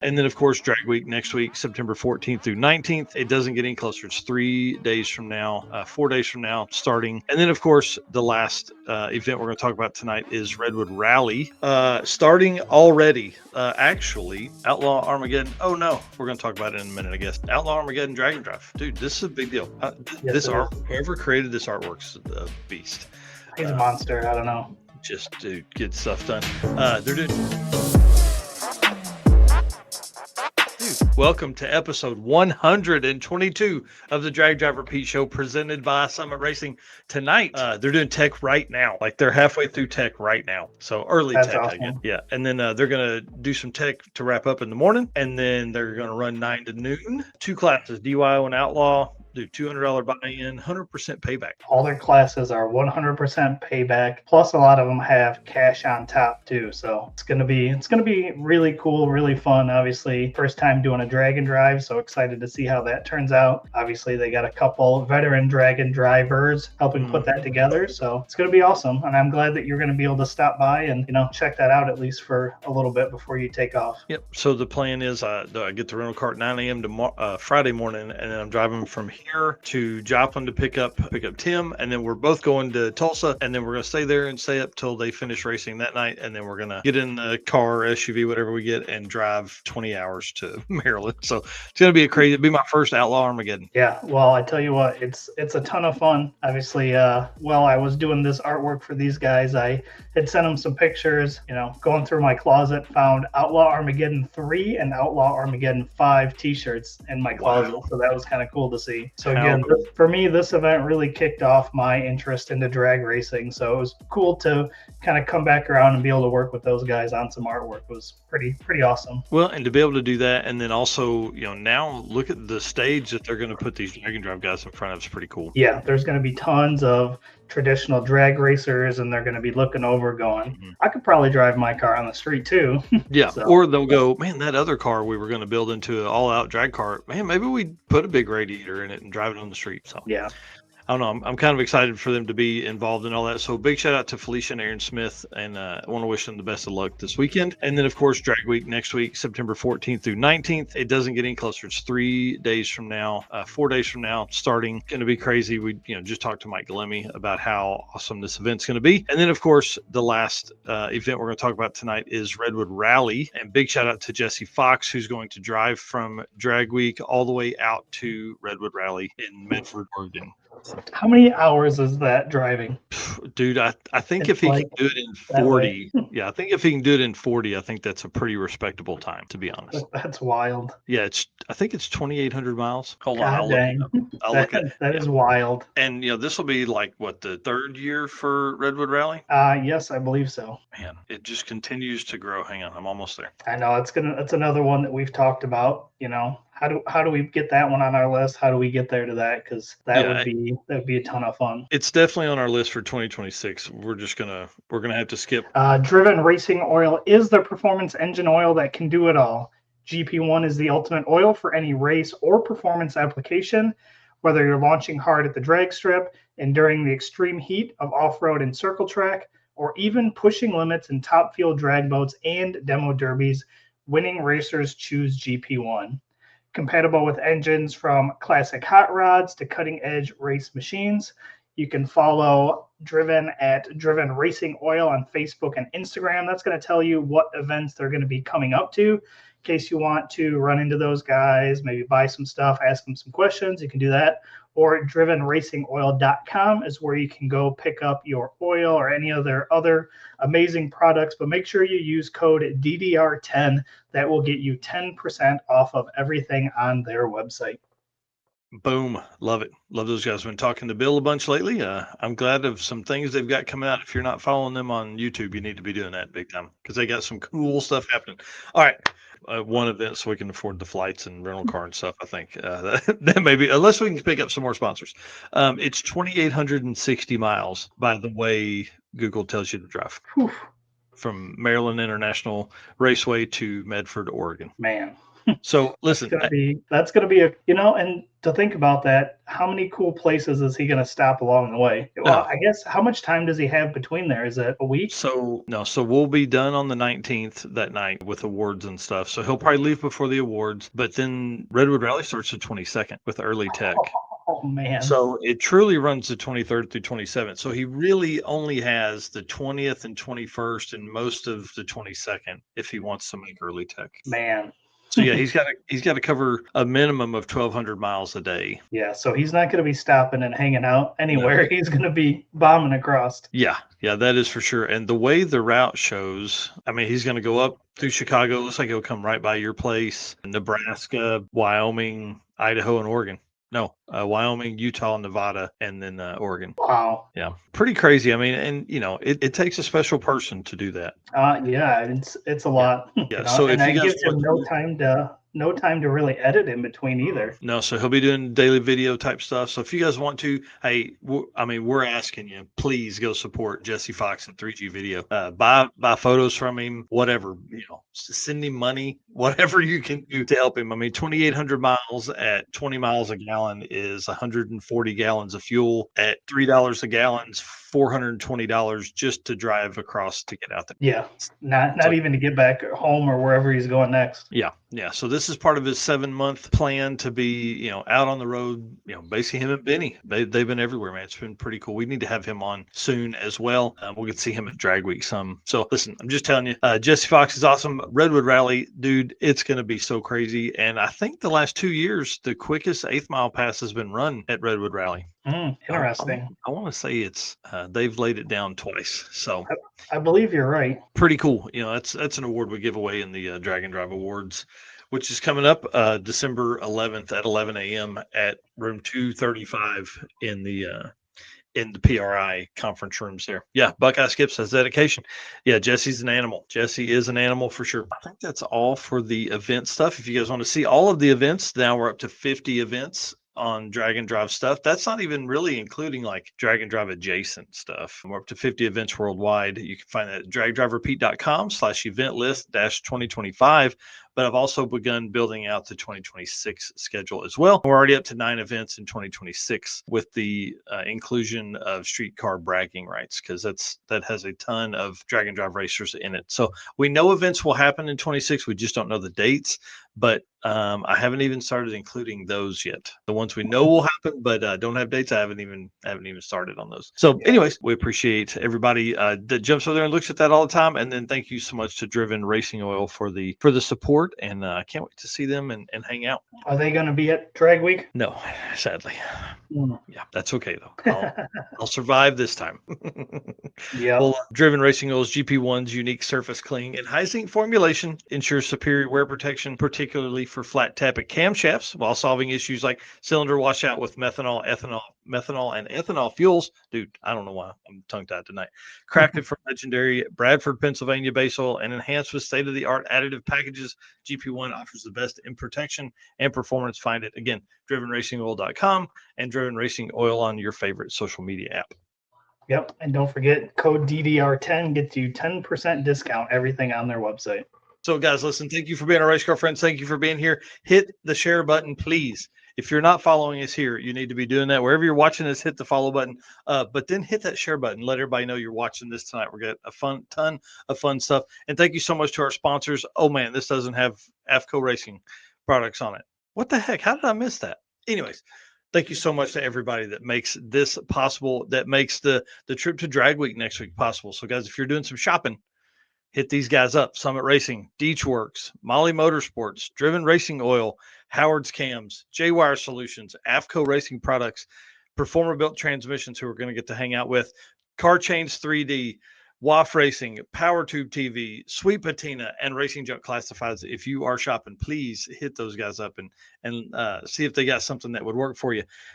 And then, of course, Drag Week next week, September 14th through 19th. It doesn't get any closer. It's 3 days from now, 4 days from now, starting. And then, of course, the last event we're going to talk about tonight is Redwood Rally, starting already. Actually, Outlaw Armageddon. Oh, no. We're going to talk about it in a minute, I guess. Outlaw Armageddon Dragon Drive. Dude, this is a big deal. Yes, this it art, is. whoever created this artwork's a beast. He's a monster. I don't know. Just to get stuff done. They're doing. Welcome to episode 122 of the Drag Drive Repeat Show presented by Summit Racing. Tonight, they're doing tech right now. Like they're halfway through tech right now. So early That's tech, awesome. I guess. Yeah. And then they're going to do some tech to wrap up in the morning. And then they're going to run 9 to noon. 2 classes, DYO and Outlaw. Do $200 buy-in, 100% payback. All their classes are 100% payback. Plus, a lot of them have cash on top too. So it's gonna be really cool, really fun. Obviously, first time doing a Dragon Drive, so excited to see how that turns out. Obviously, they got a couple veteran Dragon drivers helping put that together, so it's gonna be awesome. And I'm glad that you're gonna be able to stop by and check that out at least for a little bit before you take off. Yep. So the plan is I get the rental car at 9 a.m. to Friday morning, and then I'm driving from here to Joplin to pick up Tim, and then we're both going to Tulsa, and then we're going to stay there and stay up till they finish racing that night, and then we're going to get in the car, SUV, whatever we get, and drive 20 hours to Maryland. So it's going to be it'll be my first Outlaw Armageddon. Yeah, well, I tell you what, it's a ton of fun. Obviously, while I was doing this artwork for these guys, I had sent them some pictures, going through my closet, found Outlaw Armageddon 3 and Outlaw Armageddon 5 t-shirts in my closet. Wow. So that was kind of cool to see. So again, for me, this event really kicked off my interest into drag racing. So it was cool to kind of come back around and be able to work with those guys on some artwork. It was pretty awesome. Well, and to be able to do that, and then also, now look at the stage that they're going to put these Dragon Drive guys in front of is pretty cool. Yeah, there's going to be tons of traditional drag racers, and they're going to be looking over going, I could probably drive my car on the street too. Yeah. So, or they'll go, man, that other car we were going to build into an all-out drag car, man, maybe we put a big radiator in it and drive it on the street. So yeah, I don't know. I'm kind of excited for them to be involved in all that. So big shout out to Felicia and Aaron Smith, and I want to wish them the best of luck this weekend. And then, of course, Drag Week next week, September 14th through 19th. It doesn't get any closer. It's 3 days from now, 4 days from now, starting. Going to be crazy. We just talked to Mike Galemi about how awesome this event's going to be. And then, of course, the last event we're going to talk about tonight is Redwood Rally. And big shout out to Jesse Fox, who's going to drive from Drag Week all the way out to Redwood Rally in Medford, Oregon. How many hours is that driving? Dude, I think if he can do it in 40, I think if he can do it in 40, I think that's a pretty respectable time, to be honest. That's wild. Yeah, I think it's 2,800 miles. Hold on, I'll look at it. That is wild. And this will be like the third year for Redwood Rally? Yes, I believe so. Man, it just continues to grow. Hang on, I'm almost there. I know it's another one that we've talked about. How do we get that one on our list? How do we get there to that? Because that would be a ton of fun. It's definitely on our list for 2026. We're gonna have to skip. Driven Racing Oil is the performance engine oil that can do it all. GP1 is the ultimate oil for any race or performance application, whether you're launching hard at the drag strip, enduring the extreme heat of off-road and circle track, or even pushing limits in top field drag boats and demo derbies. Winning racers choose GP1. Compatible with engines from classic hot rods to cutting-edge race machines. You can follow Driven at Driven Racing Oil on Facebook and Instagram. That's going to tell you what events they're going to be coming up to. In case you want to run into those guys, maybe buy some stuff, ask them some questions, you can do that. Or drivenracingoil.com is where you can go pick up your oil or any other amazing products. But make sure you use code DDR10. That will get you 10% off of everything on their website. Boom. Love it. Love those guys. Been talking to Bill a bunch lately. I'm glad of some things they've got coming out. If you're not following them on YouTube, you need to be doing that big time because they got some cool stuff happening. All right. One event so we can afford the flights and rental car and stuff. I think that may be, unless we can pick up some more sponsors. It's 2,860 miles by the way Google tells you to drive. Whew. from Maryland International Raceway to Medford, Oregon. Man. So listen, that's gonna be a, and to think about that, how many cool places is he gonna stop along the way? Well, I guess how much time does he have between there? Is it a week? So we'll be done on the 19th that night with awards and stuff. So he'll probably leave before the awards, but then Redwood Rally starts the 22nd with early tech. Oh man. So it truly runs the 23rd through 27th. So he really only has the 20th and 21st and most of the 22nd if he wants to make early tech. Man. So yeah, he's got to cover a minimum of 1,200 miles a day. Yeah, so he's not going to be stopping and hanging out anywhere. No. He's going to be bombing across. Yeah, that is for sure. And the way the route shows, I mean, he's going to go up through Chicago. Looks like he'll come right by your place, Nebraska, Wyoming, Idaho, and Oregon. No, Wyoming, Utah, Nevada, and then Oregon. Wow. Yeah, pretty crazy. I mean, and it takes a special person to do that. Yeah, it's a lot. Yeah. So and if you guys gives him no time to really edit in between either. No, so he'll be doing daily video type stuff. So if you guys want to, hey, we're asking you, please go support Jesse Fox and 3G Video. Buy photos from him, whatever, send him money, whatever you can do to help him. I mean, 2,800 miles at 20 miles a gallon is 140 gallons of fuel. At $3 a gallon, $420 just to drive across to get out there. Yeah, not even to get back home or wherever he's going next. Yeah. So this is part of his 7-month plan to be, out on the road. Basically him and Benny, they've been everywhere, man. It's been pretty cool. We need to have him on soon as well. We'll get to see him at Drag Week some. So listen, I'm just telling you, Jesse Fox is awesome. Redwood Rally, dude, it's going to be so crazy. And I think the last 2 years, the quickest 8th mile pass has been run at Redwood Rally. Interesting. I want to say it's they've laid it down twice. So I believe you're right. Pretty cool. That's an award we give away in the Drag and Drive Awards, which is coming up December 11th at 11 a.m. at room 235 in the PRI conference rooms there. Yeah, Buckeye Skip says dedication. Yeah, Jesse's an animal. Jesse is an animal for sure. I think that's all for the event stuff. If you guys want to see all of the events, now we're up to 50 events on Drag and Drive stuff. That's not even really including like Drag and Drive adjacent stuff. We're up to 50 events worldwide. You can find that at dragdriverepeat.com/event list-2025. But I've also begun building out the 2026 schedule as well. We're already up to 9 events in 2026 with the inclusion of streetcar bragging rights, because that has a ton of Drag and Drive racers in it. So we know events will happen in 26. We just don't know the dates. But I haven't even started including those yet. The ones we know will happen, but don't have dates. I haven't even started on those. So, anyways, we appreciate everybody that jumps over there and looks at that all the time. And then thank you so much to Driven Racing Oil for the support. And I can't wait to see them and hang out. Are they going to be at Drag Week? No, sadly. Yeah, that's okay though. I'll survive this time. Yeah. Well, Driven Racing Oil's GP1's unique surface cleaning and high zinc formulation ensures superior wear protection, particularly for flat tappet camshafts, while solving issues like cylinder washout with methanol, and ethanol fuels. Dude, I don't know why I'm tongue-tied tonight. Crafted from legendary Bradford, Pennsylvania base oil and enhanced with state-of-the-art additive packages, GP1 offers the best in protection and performance. Find it again, drivenracingoil.com and Driven Racing Oil on your favorite social media app. Yep, and don't forget code DDR10 gets you 10% discount everything on their website. So guys, listen, thank you for being our race car friends. Thank you for being here. Hit the share button, please. If you're not following us here, you need to be doing that. Wherever you're watching us, hit the follow button. But then hit that share button. Let everybody know you're watching this tonight. We're getting a ton of fun stuff. And thank you so much to our sponsors. Oh man, this doesn't have AFCO Racing products on it. What the heck? How did I miss that? Anyways, thank you so much to everybody that makes this possible, that makes the trip to Drag Week next week possible. So guys, if you're doing some shopping, hit these guys up: Summit Racing, Deechworks, Molly Motorsports, Driven Racing Oil, Howard's Cams, J-Wire Solutions, AFCO Racing Products, Performer Built Transmissions, who we're going to get to hang out with, Car Chains 3D, WAF Racing, Power Tube TV, Sweet Patina, and Racing Junk Classifieds. If you are shopping, please hit those guys up and see if they got something that would work for you.